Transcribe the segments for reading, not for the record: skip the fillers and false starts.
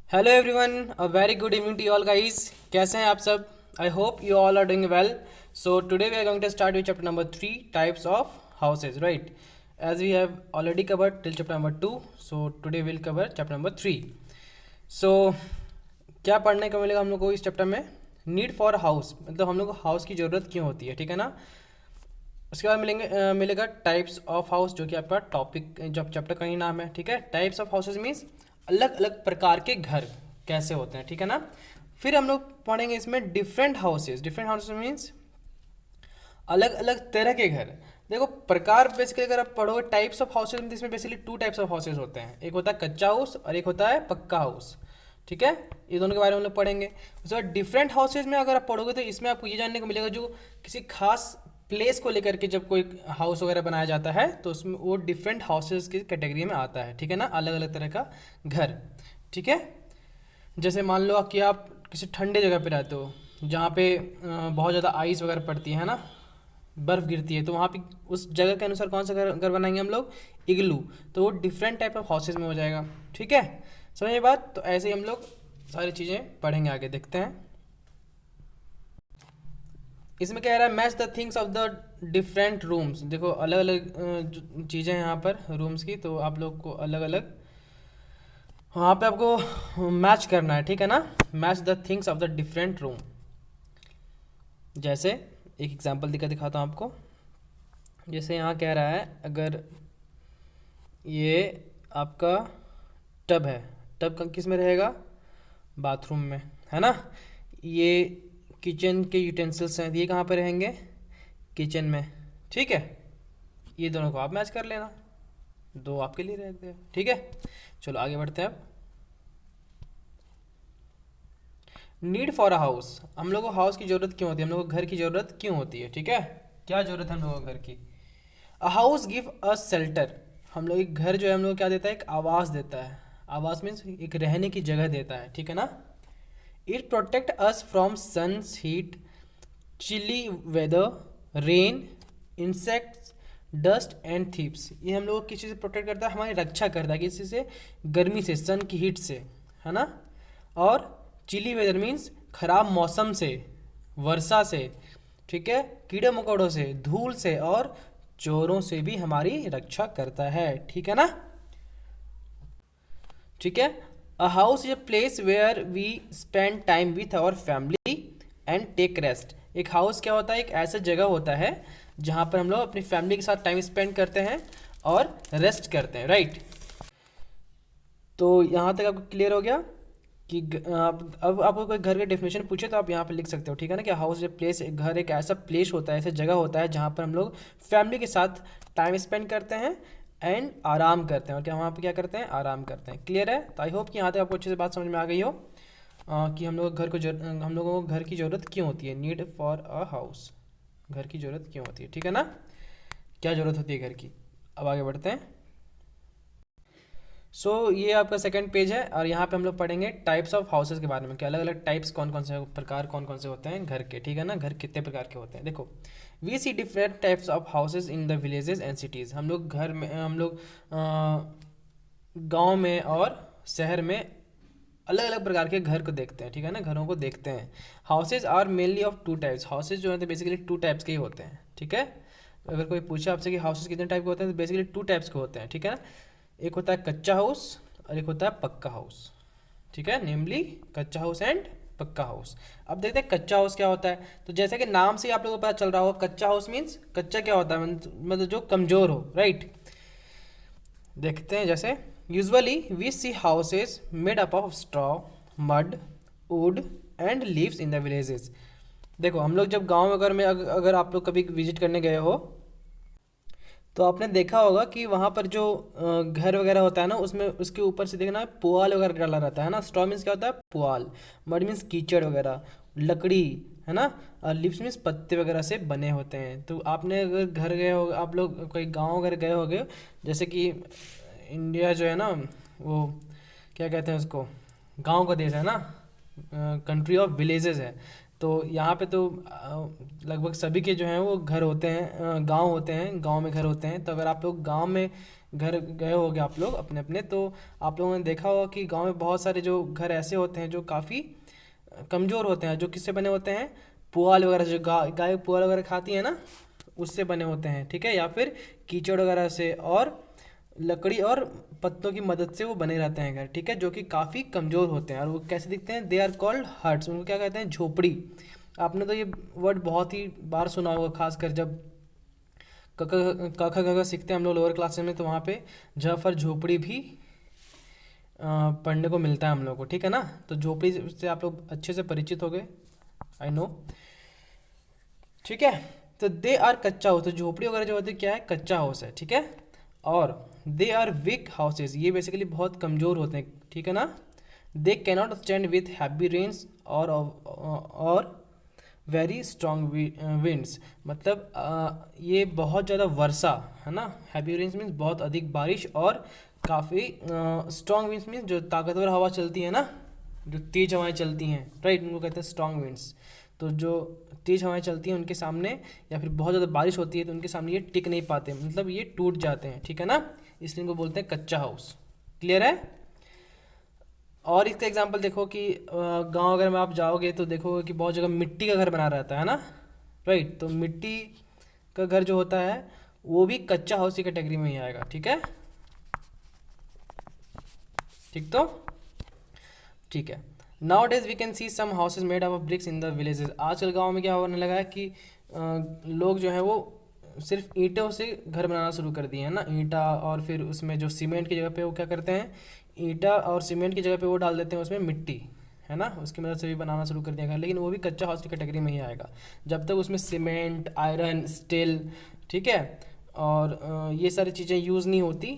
Hello everyone, a very good evening to all guys. कैसे हैं आप सब? I hope you all are doing well. So today we are going to start with chapter number 3, types of houses, right? As we have already covered till chapter number 2, so today will cover chapter number 3। So क्या पढ़ने को मिलेगा हम लोग को इस chapter में? Need for house, मतलब हम लोग को हाउस की ज़रूरत क्यों होती है, ठीक है ना। उसके बाद मिलेगा टाइप्स ऑफ हाउस, जो कि आपका टॉपिक जब चैप्टर का ही नाम है, ठीक है। टाइप्स ऑफ हाउसेज मीन्स अलग अलग प्रकार के घर कैसे होते हैं, ठीक है ना। फिर हम लोग पढ़ेंगे इसमें different houses. Different houses means अलग अलग तरह के घर। देखो प्रकार बेसिकली अगर आप पढ़ोगे टाइप्स ऑफ हाउसेज में, इसमें basically two types of houses होते हैं। एक होता है कच्चा हाउस और एक होता है पक्का हाउस, ठीक है। ये दोनों के बारे में हम लोग पढ़ेंगे। उसके बाद डिफरेंट हाउसेज में अगर आप पढ़ोगे तो इसमें आपको ये जानने को मिलेगा जो किसी खास प्लेस को लेकर के जब कोई हाउस वगैरह बनाया जाता है तो उसमें वो डिफरेंट हाउसेज की कैटेगरी में आता है, ठीक है ना। अलग अलग तरह का घर, ठीक है। जैसे मान लो कि आप किसी ठंडे जगह पे रहते हो जहाँ पे बहुत ज़्यादा आइस वगैरह पड़ती है ना, बर्फ़ गिरती है, तो वहाँ पे उस जगह के अनुसार कौन सा घर घर बनाएंगे हम लोग? इग्लू। तो वो डिफरेंट टाइप ऑफ हाउसेज में हो जाएगा, ठीक है। समझ ये बात? तो ऐसे ही हम लोग सारी चीज़ें पढ़ेंगे, आगे देखते हैं। इसमें क्या रहा है, match the things of the different rooms. देखो अलग अलग चीज़ें हैं यहाँ पर रूम्स की, तो आप लोग को अलग अलग वहाँ पे आपको मैच करना है, ठीक है ना। Match the things of the different room. जैसे एक एग्जांपल दिखाता हूँ आपको। जैसे यहाँ कह रहा है, अगर ये आपका टब है, टब किस में रहेगा? बाथरूम में, है ना। ये किचन के यूटेंसिल्स हैं, ये कहाँ पे रहेंगे? किचन में, ठीक है। ये दोनों को आप मैच कर लेना, दो आपके लिए रहते हैं, ठीक है। चलो आगे बढ़ते हैं अब। नीड फॉर अ हाउस, हम लोग को हाउस की ज़रूरत क्यों होती है, हम लोग को घर की ज़रूरत क्यों होती है, ठीक है। क्या ज़रूरत है हम लोगों को घर की? A house give a shelter, हम लोग एक घर जो है हम लोग को क्या देता है? एक आवास देता है। आवास मीन्स एक रहने की जगह देता है, ठीक है ना। It protect us from sun's heat, chilly weather, rain, insects, dust and thieves. ये हम लोग को किस चीज़ से प्रोटेक्ट करता है? हमारी रक्षा करता है किसी से? गर्मी से, सन की हीट से, है ना। और चिली वेदर मीन्स खराब मौसम से, वर्षा से, ठीक है, कीड़े मकोड़ों से, धूल से और चोरों से भी हमारी रक्षा करता है, ठीक है ना। ठीक है। A house is a place where we spend time with our family and take rest. एक हाउस क्या होता है? एक ऐसा जगह होता है जहाँ पर हम लोग अपनी फैमिली के साथ टाइम स्पेंड करते हैं और रेस्ट करते हैं, राइट। तो यहाँ तक आपको क्लियर हो गया कि अब आपको कोई घर का डेफिनेशन पूछे तो आप यहाँ पे लिख सकते हो, ठीक है ना। कि हाउस ए प्लेस, घर एक ऐसा प्लेस होता है, ऐसा जगह होता है जहाँ पर हम लोग फैमिली के साथ टाइम स्पेंड करते हैं एंड आराम करते हैं। और क्या वहाँ पे क्या करते हैं? आराम करते हैं। क्लियर है? तो आई होप कि यहाँ तक आपको अच्छे से बात समझ में आ गई हो कि हम लोगों को घर की ज़रूरत क्यों होती है। नीड फॉर अ हाउस, घर की ज़रूरत क्यों होती है, ठीक है ना। क्या ज़रूरत होती है घर की। अब आगे बढ़ते हैं। ये आपका सेकंड पेज है और यहाँ पे हम लोग पढ़ेंगे टाइप्स ऑफ हाउसेज के बारे में कि अलग अलग टाइप्स कौन कौन से प्रकार कौन कौन से होते हैं घर के, ठीक है ना। घर कितने प्रकार के होते हैं? देखो, we see different types of houses in the villages and cities. हम लोग गांव में और शहर में अलग अलग प्रकार के घर को देखते हैं, ठीक है ना, घरों को देखते हैं। Houses are mainly of two types. Houses जो है तो बेसिकली टू टाइप्स के ही होते हैं, ठीक है। अगर कोई पूछे आपसे कि हाउसेज कितने टाइप के होते हैं तो बेसिकली टू टाइप्स के होते हैं, ठीक है ना। एक होता है कच्चा हाउस और एक होता है पक्का हाउस, ठीक है। नेमली कच्चा हाउस एंड पक्का हाउस। अब देखते हैं कच्चा हाउस क्या होता है। तो जैसे कि नाम से ही आप लोगों को पता चल रहा होगा, कच्चा हाउस मीन्स कच्चा क्या होता है? मतलब जो कमज़ोर हो, राइट। देखते हैं, जैसे usually we see houses made up of straw, mud, wood and leaves in the villages. देखो हम लोग जब गांव वगैरह में अगर आप लोग कभी विजिट करने गए हो तो आपने देखा होगा कि वहाँ पर जो घर वगैरह होता है ना, उसमें उसके ऊपर से देखना पुआल वगैरह डाला रहता है ना। स्ट्रॉ मीन्स क्या होता है? पुआल। मड मीन्स कीचड़ वगैरह, लकड़ी, है ना। और लिव्स मीन्स पत्ते वगैरह से बने होते हैं। तो आपने अगर घर गए हो, आप लोग कोई गांव वगैरह गए होगे, जैसे कि इंडिया जो है ना, वो क्या कहते हैं उसको, गांव का देश है ना, कंट्री ऑफ विलेजेस है। तो यहाँ पे तो लगभग सभी के जो हैं वो घर होते हैं, गांव होते हैं, गांव में घर होते हैं। तो अगर आप लोग गांव में घर गए होगे आप लोग अपने अपने, तो आप लोगों ने देखा होगा कि गांव में बहुत सारे जो घर ऐसे होते हैं जो काफ़ी कमज़ोर होते हैं, जो किससे बने होते हैं, पुआल वगैरह से, जो गाय पुआल वगैरह खाती है ना, उससे बने होते हैं, ठीक है, या फिर कीचड़ वगैरह से, और लकड़ी और पत्तों की मदद से वो बने रहते हैं घर, ठीक है, जो कि काफ़ी कमज़ोर होते हैं। और वो कैसे दिखते हैं, दे आर कॉल्ड हट्स, उनको क्या कहते हैं, झोपड़ी। आपने तो ये वर्ड बहुत ही बार सुना होगा, खासकर जब क ख सीखते हैं हम लोग लोअर क्लासेस में, तो वहाँ पे ज फॉर झोपड़ी भी पढ़ने को मिलता है हम लोग को, ठीक है ना। तो झोपड़ी से आप लोग अच्छे से परिचित हो गए, आई नो, ठीक है। तो दे आर कच्चा हाउस, तो झोपड़ी वगैरह जो होती है क्या है, कच्चा हाउस है, ठीक है। और दे आर वीक हाउसेज, ये बेसिकली बहुत कमज़ोर होते हैं, ठीक है ना। They cannot stand with heavy rains और वेरी स्ट्रॉन्ग विंड्स, मतलब ये बहुत ज़्यादा वर्षा, है ना, हैवी रेन्स मीन्स बहुत अधिक बारिश, और काफ़ी स्ट्रॉन्ग विंड्स मीन्स जो ताकतवर हवा चलती है ना, जो तेज़ हवाएं चलती हैं, राइट, उनको कहते हैं स्ट्रॉन्ग विंड्स। तो जो तेज़ हवाएं चलती हैं उनके सामने, या फिर बहुत ज़्यादा बारिश होती है तो उनके सामने ये टिक नहीं पाते, मतलब ये टूट जाते हैं, ठीक है ना, इसलिए इनको बोलते हैं कच्चा हाउस। क्लियर है। और इसका एग्जांपल देखो कि गांव अगर में आप जाओगे तो देखोगे कि बहुत जगह मिट्टी का घर बना रहता है ना, राइट, तो मिट्टी का घर जो होता है वो भी कच्चा हाउस की कैटेगरी में ही आएगा, ठीक है, ठीक, तो ठीक है। Nowadays we can see some houses made of bricks in the villages, आजकल गांव में क्या होने लगा है कि लोग जो है वो सिर्फ ईंटों से घर बनाना शुरू कर दिए हैं ना, ईंटा, और फिर उसमें जो सीमेंट की जगह पे वो क्या करते हैं, ईंटा और सीमेंट की जगह पे वो डाल देते हैं उसमें मिट्टी, है ना, उसकी मदद से भी बनाना शुरू कर दिया गया, लेकिन वो भी कच्चा हाउस की कैटेगरी में ही आएगा जब तक उसमें सीमेंट, आयरन, स्टील, ठीक है, और ये सारी चीज़ें यूज़ नहीं होती,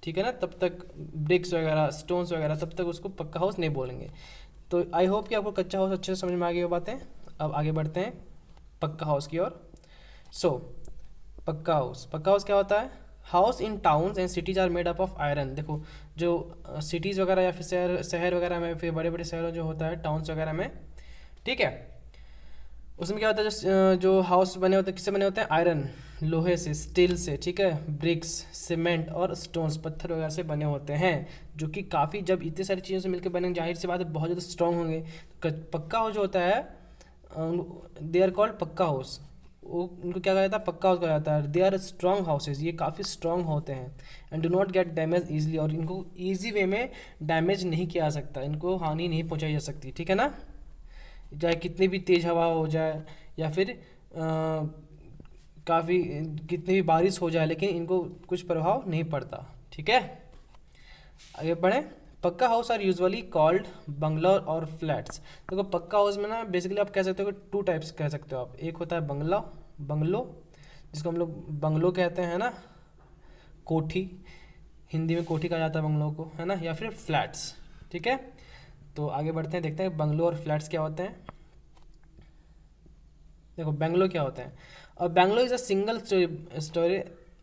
ठीक है ना, तब तक ब्रिक्स वगैरह, स्टोन्स वगैरह, तब तक उसको पक्का हाउस नहीं बोलेंगे। तो आई होप कि आपको कच्चा हाउस अच्छे से समझ में आ गई वो बातें। अब आगे बढ़ते हैं पक्का हाउस की ओर। सो पक्का हाउस, पक्का हाउस क्या होता है, house in towns and cities are made up of iron. देखो जो सिटीज़ वगैरह या फिर शहर शहर वगैरह में, फिर बड़े बड़े शहरों जो होता है टाउन्स वगैरह में, ठीक है, उसमें क्या होता है, जो हाउस बने होते हैं किससे बने होते हैं, आयरन, लोहे से, स्टील से, ठीक है, ब्रिक्स, सीमेंट और स्टोन्स, पत्थर वगैरह से बने होते हैं, जो कि काफ़ी, जब इतनी सारी चीज़ों से मिलकर बने, जाहिर सी बात है बहुत ज़्यादा स्ट्रॉन्ग होंगे। पक्का हाउस जो होता है, दे आर कॉल्ड पक्का हाउस, वो उनको क्या कहा जाता है, पक्का हाउस कहा जाता है। दे आर स्ट्रॉन्ग हाउसेज, ये काफ़ी स्ट्रॉन्ग होते हैं, and do not gate damage easily, और इनको ईजी वे में डैमेज नहीं किया जा सकता, इनको हानि नहीं पहुँचाई जा सकती, ठीक है ना, चाहे कितनी भी तेज़ हवा हो जाए, या फिर काफ़ी कितनी भी बारिश हो जाए, लेकिन इनको कुछ प्रभाव नहीं पड़ता, ठीक है। आगे बढ़ें। पक्का हाउस आर यूजुअली कॉल्ड बंगला और फ्लैट्स। देखो पक्का हाउस में ना बेसिकली आप कह सकते हो कि टू टाइप्स कह सकते हो आप, एक होता है बंगला, बंगलो, जिसको हम लोग बंगलो कहते हैं ना, कोठी, हिंदी में कोठी कहा जाता है बंगलों को, है ना, या फिर फ्लैट्स, ठीक है। तो आगे बढ़ते हैं, देखते हैं बंगलो और फ्लैट्स क्या होते हैं। देखो बेंगलो क्या होता है, और bungalow is a single storey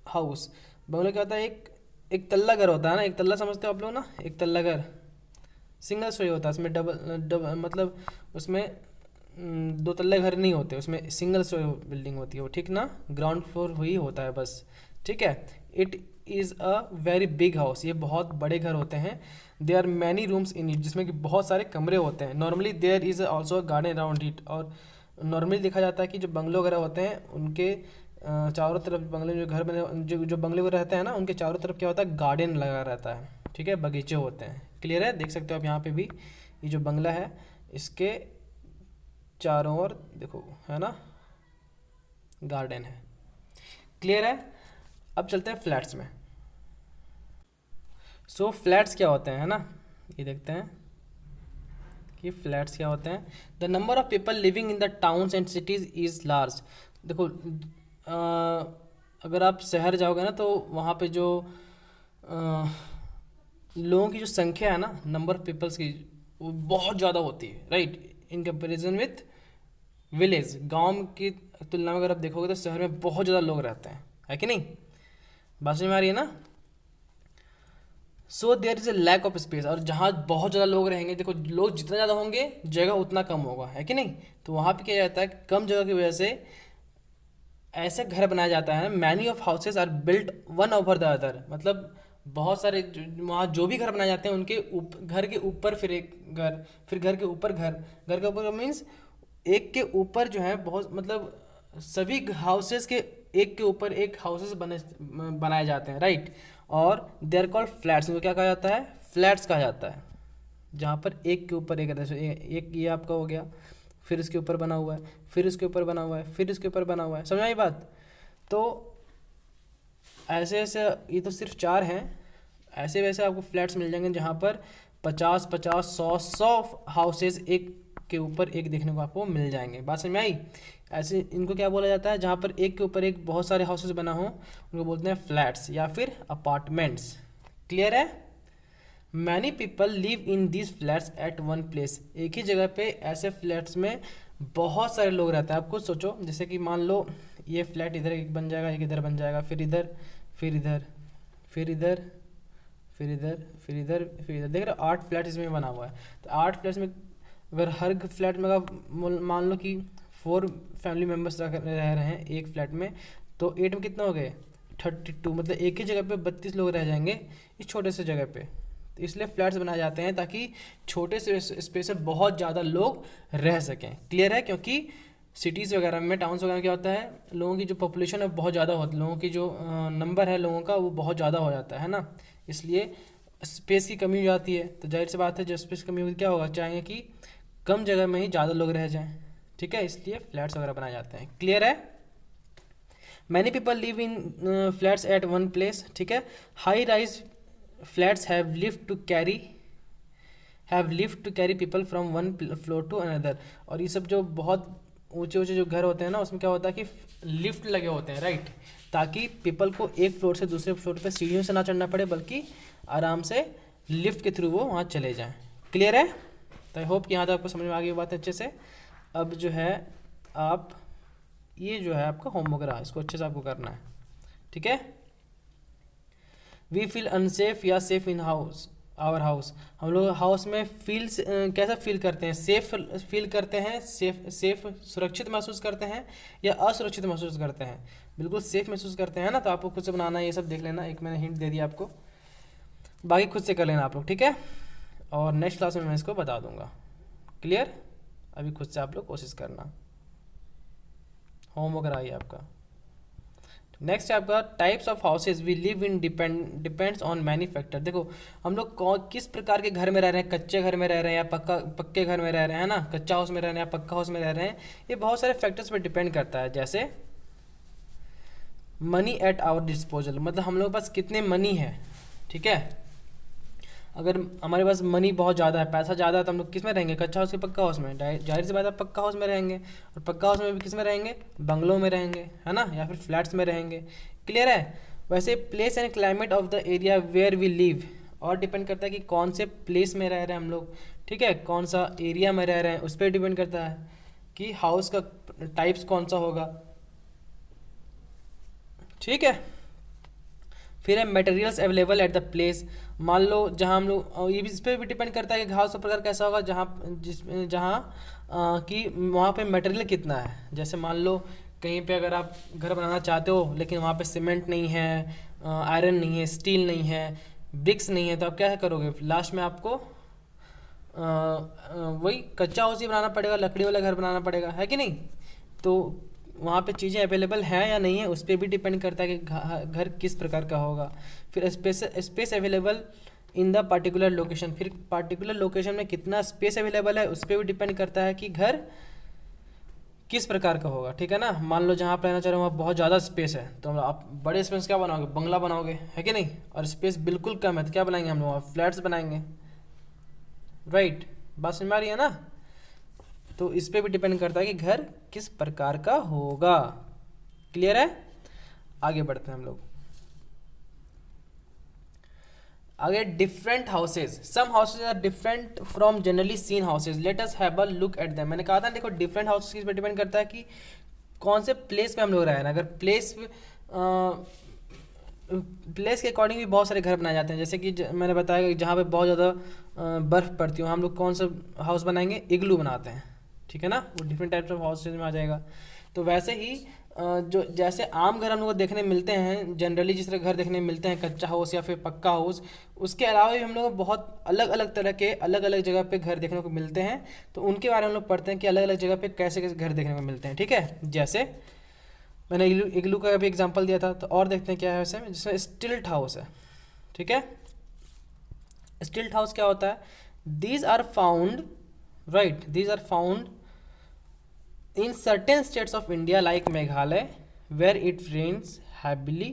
house. Bungalow क्या होता है, एक तल्ला घर होता है ना, एक तल्ला समझते हो आप लोग ना, एक तल्ला घर सिंगल स्टोरी होता है, उसमें डबल मतलब उसमें दो तल्ले घर नहीं होते, उसमें सिंगल स्टोरी बिल्डिंग होती है वो, ठीक ना, ग्राउंड फ्लोर ही होता है बस, ठीक है। It is a very big house, ये बहुत बड़े घर होते हैं। There are many rooms in it, जिसमें कि बहुत सारे कमरे होते हैं। Normally there is also a garden around it, और नॉर्मली देखा जाता है कि जो बंगलो वगैरह होते हैं उनके चारों तरफ, बंगले जो घर बने, जो बंगले वगैरह रहते हैं ना, उनके चारों तरफ क्या होता है, गार्डन लगा रहता है, ठीक है, बगीचे होते हैं। क्लियर है, देख सकते हो आप यहाँ पे भी, ये जो बंगला है इसके चारों ओर देखो, है ना, गार्डन है। क्लियर है। अब चलते हैं फ्लैट्स में। सो फ्लैट्स क्या होते हैं, है ना, ये देखते हैं कि फ्लैट्स क्या होते हैं। The number of people living in the towns and cities is large. देखो अगर आप शहर जाओगे ना तो वहाँ पे जो लोगों की जो संख्या है ना, नंबर ऑफ पीपल्स की, वो बहुत ज़्यादा होती है, right, in comparison with village. गांव की तुलना में अगर आप देखोगे तो शहर में बहुत ज़्यादा लोग रहते हैं, है कि नहीं, बात समझ में आ रही है ना। So there is a lack of space, और जहाँ बहुत ज़्यादा लोग रहेंगे, देखो लोग जितना ज़्यादा होंगे जगह उतना कम होगा, है कि नहीं, तो वहाँ पे क्या जाता है, कम जगह की वजह से ऐसे घर बनाया जाता है, many of houses are built one over the other, मतलब बहुत सारे वहाँ जो भी घर बनाए जाते हैं उनके घर के ऊपर फिर एक घर, फिर घर के ऊपर घर के ऊपर मीन्स एक के ऊपर जो है बहुत, मतलब सभी हाउसेस के एक के ऊपर एक हाउसेस बनाए जाते हैं, राइट। और दे आर कॉल्ड फ्लैट्स, इनको क्या कहा जाता है, फ्लैट्स कहा जाता है, जहाँ पर एक के ऊपर एक रहता है। एक ये आपका हो गया, फिर इसके ऊपर बना हुआ है, फिर इसके ऊपर बना हुआ है, फिर इसके ऊपर बना हुआ है, समझ आई बात। तो ऐसे ऐसे, ये तो सिर्फ 4 हैं, ऐसे वैसे आपको फ्लैट्स मिल जाएंगे जहाँ पर 50-50, 100 हाउसेज एक के ऊपर एक देखने को आपको मिल जाएंगे। बात समझ में आई। ऐसे इनको क्या बोला जाता है, जहाँ पर एक के ऊपर एक बहुत सारे हाउसेज बना हो उनको बोलते हैं फ्लैट्स या फिर अपार्टमेंट्स। क्लियर है। Many people live in this flats at one place, एक ही जगह पे ऐसे फ्लैट्स में बहुत सारे लोग रहते हैं। आप खुद सोचो, जैसे कि मान लो ये फ्लैट इधर एक बन जाएगा, एक इधर बन जाएगा, फिर इधर, फिर इधर, फिर इधर, फिर इधर, फिर इधर, फिर इधर, देख रहे हो 8 फ्लैट इसमें बना हुआ है। तो 8 फ्लैट्स में अगर हर फ्लैट में मान लो कि 4 फैमिली मेम्बर्स रह रहे हैं एक फ्लैट में, तो 8 में कितना हो गए 32, मतलब एक ही जगह पे 32 लोग रह जाएंगे इस छोटे से जगह पे। तो इसलिए फ्लैट्स बनाए जाते हैं ताकि छोटे से स्पेस में बहुत ज़्यादा लोग रह सकें। क्लियर है। क्योंकि सिटीज़ वगैरह में, टाउन्स वगैरह में क्या होता है, लोगों की जो पॉपुलेशन है बहुत ज़्यादा होती है, लोगों की जो नंबर है लोगों का वो बहुत ज़्यादा हो जाता है ना, इसलिए स्पेस की कमी हो जाती है। तो जाहिर सी बात है, जब स्पेस की कमी होगी क्या होगा, चाहेंगे कि कम जगह में ही ज़्यादा लोग रह जाएं। ठीक है, इसलिए फ्लैट्स वगैरह बनाए जाते हैं। क्लियर है। Many people live in flats at one place. ठीक है। High rise flats have lift to carry people from one floor to another. और ये सब जो बहुत ऊंचे ऊंचे जो घर होते हैं ना, उसमें क्या होता है कि लिफ्ट लगे होते हैं, राइट, ताकि पीपल को एक फ्लोर से दूसरे फ्लोर पे सीढ़ियों से ना चढ़ना पड़े, बल्कि आराम से लिफ्ट के थ्रू वो वहाँ चले जाएं। क्लियर है। तो आई होप कि यहाँ तक आपको समझ में आ गई बात अच्छे से। अब जो है आप ये जो है आपका होमवर्क रहा, इसको अच्छे से आपको करना है। ठीक है। वी फील अनसेफ या safe in house, our house. हम लोग हाउस में कैसा फील करते हैं, सेफ फील करते हैं, सेफ सुरक्षित महसूस करते हैं या असुरक्षित महसूस करते हैं। बिल्कुल सेफ महसूस करते हैं ना। तो आपको खुद से बनाना है, ये सब देख लेना, एक मैंने हिंट दे दिया आपको, बाकी खुद से कर लेना आप लोग। ठीक है। और नेक्स्ट क्लास में मैं इसको बता दूंगा। क्लियर। अभी खुद से आप लोग कोशिश करना। होमवर्क रहा है आपका। नेक्स्ट है आपका types of houses we live in depends on many factor. देखो हम लोग किस प्रकार के घर में रह रहे हैं, कच्चे घर में रह रहे हैं या पक्के घर में रह रहे हैं ना, कच्चा हाउस में रह रहे हैं या पक्का हाउस में रह रहे हैं, ये बहुत सारे फैक्टर्स पर डिपेंड करता है। जैसे मनी एट आवर डिस्पोजल, मतलब हम लोग के पास कितने मनी है। ठीक है। अगर हमारे पास मनी बहुत ज़्यादा है, पैसा ज़्यादा है, तो हम लोग किस में रहेंगे, कच्चा हाउस के पक्का हाउस में। जाहिर सी बात है पक्का हाउस में रहेंगे। और पक्का हाउस में भी किस में रहेंगे, बंगलों में रहेंगे, है ना, या फिर फ्लैट्स में रहेंगे। क्लियर है। वैसे place and climate of the area where we live, और डिपेंड करता है कि कौन से प्लेस में रह रहे हैं हम लोग। ठीक है, कौन सा एरिया में रह रहे हैं उस पर डिपेंड करता है कि हाउस का टाइप्स कौन सा होगा। ठीक है। फिर है materials available at the place. मान लो जहाँ हम लोग, ये भी इस पर भी डिपेंड करता है कि हाउस का प्रकार कैसा होगा, जहाँ कि वहाँ पे मटेरियल कितना है। जैसे मान लो कहीं पे अगर आप घर बनाना चाहते हो लेकिन वहाँ पे सीमेंट नहीं है, आयरन नहीं है, स्टील नहीं है, ब्रिक्स नहीं है, तो आप क्या करोगे, लास्ट में आपको वही कच्चा हाउस ही बनाना पड़ेगा, लकड़ी वाला घर बनाना पड़ेगा, है कि नहीं। तो वहाँ पे चीज़ें अवेलेबल हैं या नहीं है उस पर भी डिपेंड करता है कि घर किस प्रकार का होगा। फिर space available in the particular location, फिर पार्टिकुलर लोकेशन में कितना स्पेस अवेलेबल है उस पर भी डिपेंड करता है कि घर किस प्रकार का होगा। ठीक है ना। मान लो जहाँ आप रहना चाह रहे हो वहाँ बहुत ज़्यादा स्पेस है, तो आप बड़े स्पेस क्या बनाओगे, बंगला बनाओगे, है कि नहीं। और स्पेस बिल्कुल कम है तो क्या बनाएंगे हम लोग, फ्लैट्स बनाएंगे, राइट। बात समझ में आ रही है ना। तो इस पे भी डिपेंड करता है कि घर किस प्रकार का होगा। क्लियर है। आगे बढ़ते हैं हम लोग। आगे different houses, some houses are different from generally seen houses, let us have a look at them. मैंने कहा था देखो डिफरेंट हाउसेज किस पे डिपेंड करता है कि कौन से प्लेस पे हम लोग रह रहे हैं। अगर प्लेस के अकॉर्डिंग भी बहुत सारे घर बनाए जाते हैं। जैसे कि मैंने बताया कि जहाँ पे बहुत ज़्यादा बर्फ़ पड़ती हो हम लोग कौन सा हाउस बनाएंगे, इग्लू बनाते हैं। ठीक है ना, वो डिफरेंट टाइप्स ऑफ हाउसेज में आ जाएगा। तो वैसे ही जो जैसे आम घर हम लोग को देखने मिलते हैं जनरली, जिस तरह घर देखने मिलते हैं कच्चा हाउस या फिर पक्का हाउस, उसके अलावा भी हम लोग को बहुत अलग अलग तरह के अलग अलग जगह पे घर देखने को मिलते हैं। तो उनके बारे में हम लोग पढ़ते हैं कि अलग अलग जगह पे कैसे कैसे घर देखने को मिलते हैं। ठीक है, जैसे मैंने इग्लू का भी एग्जांपल दिया था, तो और देखते हैं क्या है वैसे, जिसमें स्टिल्ट हाउस है। ठीक है, स्टिल्ट हाउस क्या होता है? These are found, right, these are found in certain states of India like Meghalaya where it rains heavily.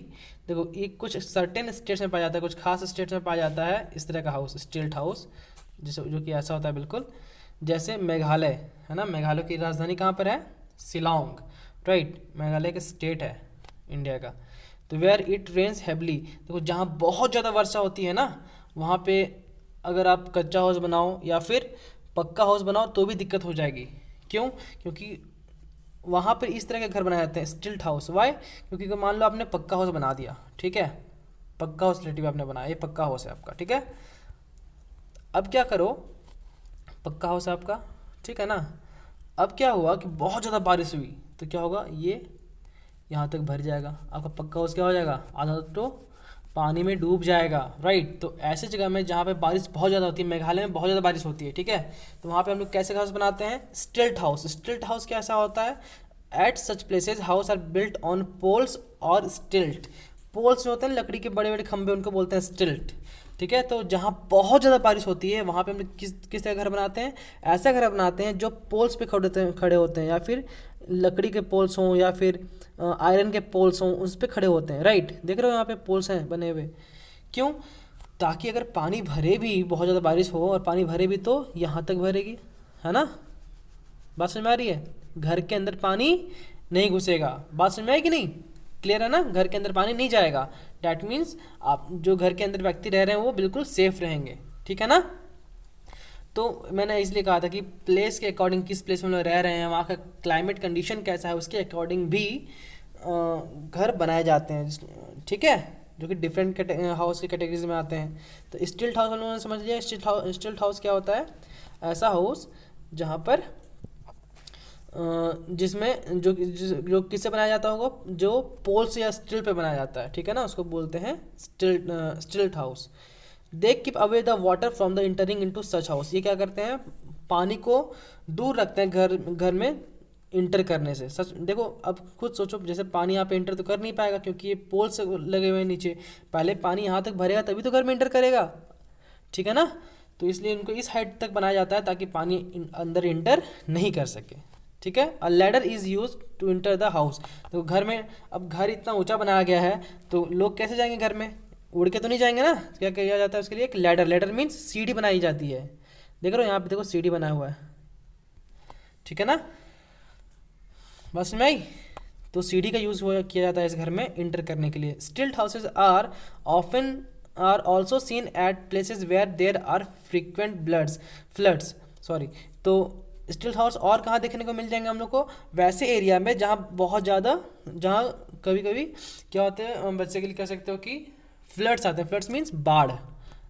देखो ये कुछ सर्टेन स्टेट्स में पाया जाता है, कुछ खास स्टेट्स में पाया जाता है इस तरह का हाउस, स्टिल्ट हाउस, जिस जो कि ऐसा होता है बिल्कुल। जैसे मेघालय है ना, मेघालय की राजधानी कहाँ पर है? शिलांग, राइट, मेघालय का स्टेट है इंडिया का। तो वेयर इट रेन्स हैविली, देखो जहाँ बहुत ज़्यादा वर्षा होती है ना, वहाँ पे अगर आप कच्चा हाउस बनाओ या फिर पक्का हाउस बनाओ तो भी दिक्कत हो जाएगी। क्यों? क्योंकि वहाँ पर इस तरह के घर बनाए जाते हैं स्टिल्ट हाउस। वाई? क्योंकि अगर मान लो आपने पक्का हाउस बना दिया, ठीक है, पक्का हाउस रिलेटिव आपने बनाया, ये पक्का हाउस है आपका, ठीक है। अब क्या करो, पक्का हाउस है आपका, ठीक है ना। अब क्या हुआ कि बहुत ज़्यादा बारिश हुई तो क्या होगा, ये यहाँ तक भर जाएगा, आपका पक्का हाउस क्या हो जाएगा, आधा तो पानी में डूब जाएगा, राइट। तो ऐसे जगह में जहाँ पे बारिश बहुत ज़्यादा होती है, मेघालय में बहुत ज़्यादा बारिश होती है, ठीक है, तो वहाँ पे हम लोग कैसे हाउस बनाते हैं? Stilt house. स्टिल्ट हाउस कैसा होता है? At such places house are built on poles और स्टिल्ट। पोल्स जो होते हैं लकड़ी के बड़े बड़े खंभे, उनको बोलते हैं स्टिल्ट, ठीक है। तो जहाँ बहुत ज़्यादा बारिश होती है वहाँ पे हम लोग किस तरह घर बनाते हैं? ऐसा घर बनाते हैं जो पोल्स पे खड़े होते हैं या फिर लकड़ी के पोल्स हों या फिर आयरन के पोल्स हों, उस पर खड़े होते हैं, राइट। देख रहे हो यहाँ पे पोल्स हैं बने हुए, क्यों? ताकि अगर पानी भरे भी, बहुत ज़्यादा बारिश हो और पानी भरे भी तो यहाँ तक भरेगी, है ना। बात समझ में आ रही है? घर के अंदर पानी नहीं घुसेगा। बात समझ में आई कि नहीं? क्लियर है ना? घर के अंदर पानी नहीं जाएगा। डैट मीन्स आप जो घर के अंदर व्यक्ति रह रहे हैं वो बिल्कुल सेफ रहेंगे, ठीक है ना। तो मैंने इसलिए कहा था कि प्लेस के अकॉर्डिंग, किस प्लेस में लोग रह रहे हैं, वहाँ का क्लाइमेट कंडीशन कैसा है, उसके अकॉर्डिंग भी घर बनाए जाते हैं, ठीक है, जो कि डिफरेंट हाउस की कैटेगरीज में आते हैं। तो स्टिल्ट हाउस हम लोगों ने समझ लिया। स्टिल्ट हाउस क्या होता है? ऐसा हाउस जहाँ पर जिसमें जो किससे बनाया जाता होगा, जो पोल्स या स्टिल पे बनाया जाता है, ठीक है ना, उसको बोलते हैं stilt house. They keep away the water from the entering into such house. ये क्या करते हैं? पानी को दूर रखते हैं घर में इंटर करने से। सच देखो, अब खुद सोचो, जैसे पानी यहाँ पे इंटर तो कर नहीं पाएगा क्योंकि ये पोल से लगे हुए हैं नीचे, पहले पानी यहाँ तक भरेगा तभी तो घर में इंटर करेगा, ठीक है ना। तो इसलिए इनको इस हाइट तक बनाया जाता है ताकि पानी अंदर इंटर नहीं कर सके, ठीक है। A ladder is use to enter the house. तो घर में, अब घर इतना ऊंचा बनाया गया है तो लोग कैसे जाएंगे घर में? उड़ के तो नहीं जाएंगे ना। क्या किया जाता है उसके लिए? एक लैडर। लैडर मीन्स सीढ़ी बनाई जाती है। देख रहे हो यहाँ पे, देखो सीढ़ी बना हुआ है, ठीक है ना। बस में आई। तो सीढ़ी का यूज़ किया जाता है इस घर में इंटर करने के लिए। Stilt houses are often are also seen at places where there are frequent floods, sorry. तो स्टिल्ट हाउस और कहाँ देखने को मिल जाएंगे हम लोग को? वैसे एरिया में जहाँ बहुत ज़्यादा, जहाँ कभी कभी क्या होते हैं, बच्चे के लिए कह सकते हो कि फ्लड्स आते हैं। फ्लड्स मीन्स बाढ़,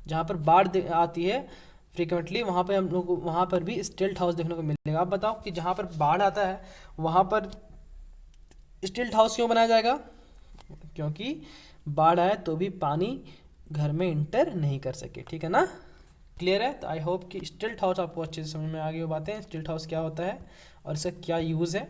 जहाँ पर बाढ़ आती है फ्रिक्वेंटली, वहाँ पे हम लोग, वहाँ पर भी स्टिल्ट हाउस देखने को मिलेगा। आप बताओ कि जहाँ पर बाढ़ आता है वहाँ पर स्टिल्ट हाउस क्यों बनाया जाएगा? क्योंकि बाढ़ आए तो भी पानी घर में इंटर नहीं कर सके, ठीक है ना। क्लियर है? तो आई होप कि स्टिल्ट हाउस आपको अच्छे से समझ में आ गई वो बातें, स्टिल्ट हाउस क्या होता है और इसका क्या यूज़ है।